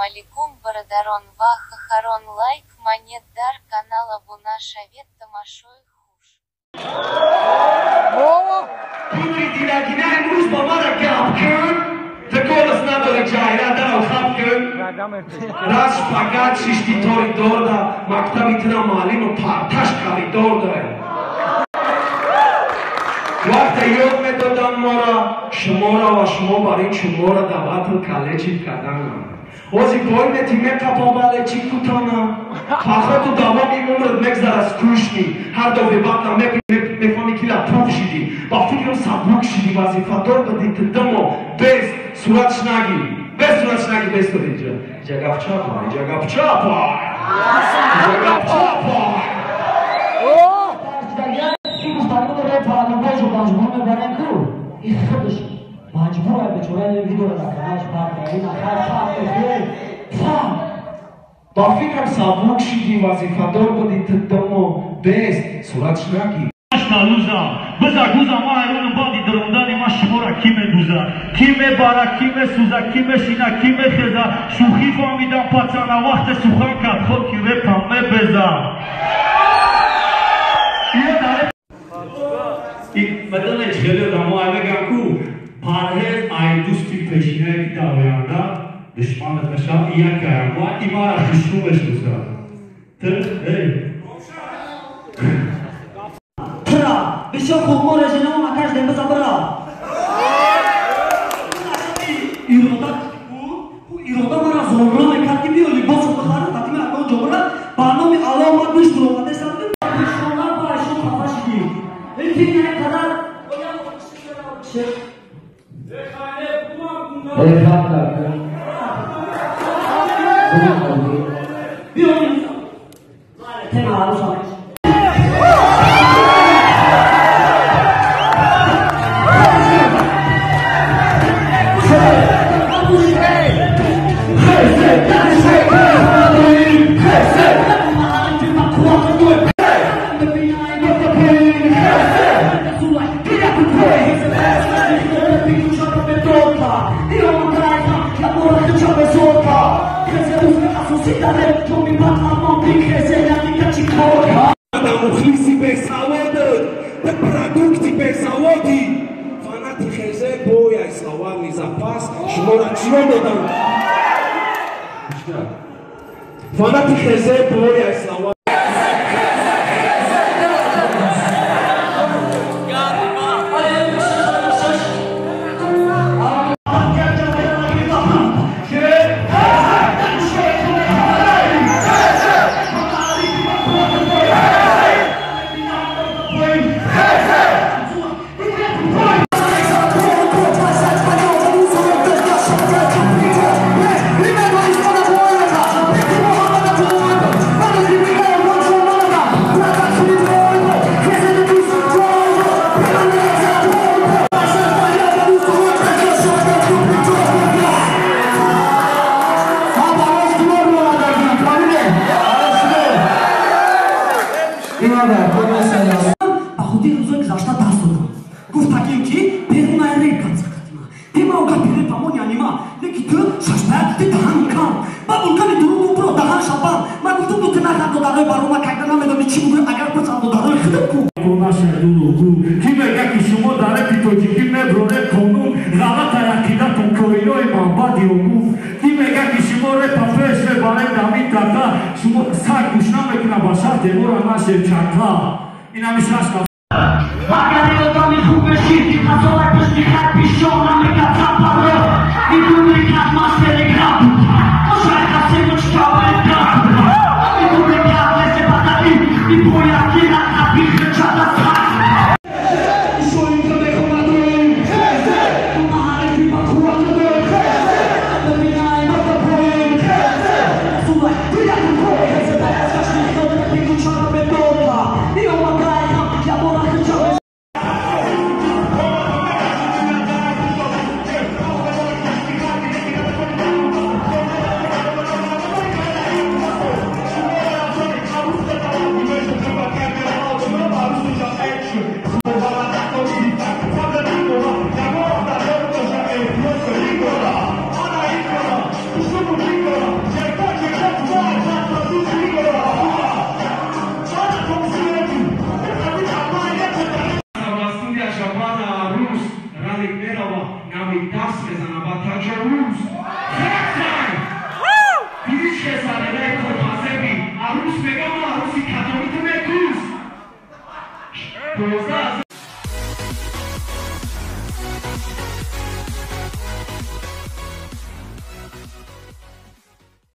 алейкум барадарон ва хахарон лайк монет дар канала буна шавет тамашой хуш. پوری دیلگینه امروز با ما را گپ کن تکولس نداره جایره در خب کن راش فقط شیشتی توری دور دا مکتبی تنا معلم و پرتش کاری دور داره وقت یاد میدادن ما را شما را و شما برای شما را دعوت و کالجی کردن وزی باید تیمه کپاباله چی کتانا فخر تو دوام این عمرت مگذر از کشمی هر دو وقت میفهمی که لطوف شدی با فکرم سبوک شدی وظیفه دار بدی تدمو بس صورتش نگی بس صورتش نگی بس تو اینجا جگب چاپای جگب چاپای جگب چاپای مجبور به چورای ویدیو را کنارش پارت این با فکرم سبوک شدی وظیفه دار بدی تدمو بس صورتش نگی بزا گوزا ما ایرون بادی دروندانی ما شما را کی دوزا کی بارا کی سوزا کی شینا کی خزا شوخی فهمیدم پاچانا وقت سخن کرد خود کی پمه بزا بدنش خیلی دمو میگم کو پرهیز ای دوستی پیشینه کی داویاندا دشمنت نشان یک کارم و ایمار دشمنش دوستا بسیار خوب ما رژینه ما مکش دیم بزن برا ایرادا من از زورا میکرد که بیو لباس رو بخاره قطعی من اکان جمعه برنامه علامت دوش برو آمده سمده شما باشون خفا شدیم این فیلم یه قدر بیو تیمه عروس آمده مخلصی بسوادت به پرودکتی بسوادی فاناتی خیزه بوی سواد نیزا پاس شما را چیان دادم فاناتی خیزه بوی سواد بخودی روزای گذشته دست دادم گفتگیم که پیرون ایره کنسه کتیما تیما اوگه پیره پامون یعنی ما لیکی تو ششبه تی دهان کن با بلکانی درون برو دهان شبان من گفتم دو تنه کرد و داره برو ما کهده نمیدونی چی بگوی اگر پسند و داره خدم کن کونا شدونو کو کی میگه که شما داره پیتوچی کی مبروره کنون غلط عقیده کنکویلوی مانبادی اومو کی میگه که شما ره پفش ره برای دامین کتا شما سر گوشنا میکنه باشد دیمور نشه چکا این همیشه اشکا اگر یادمی خوب بشید خطالک بشتی خط پیشون امریکا تپاره میدونی که از ماست تلگرام مشاید خسته مچکا بلدرام میدونی که از لسه بدلی میبوید که نقب بیخه چند از خط شویم که بخونه دویم خیزه تو محلی با قوت دویم خیزه ببینای بطا پویم خیزه سوله بیدن پوی خیزه بایست کشتی خود بگو چرا به دولا نیوم بایم یا بورا خجا Ana Salik merhaba. Nami ders بزنم با تجاوز. خیلی دیدی چه ساله کتازه بی. عروس بگم عروسی کتابی تو مکوز.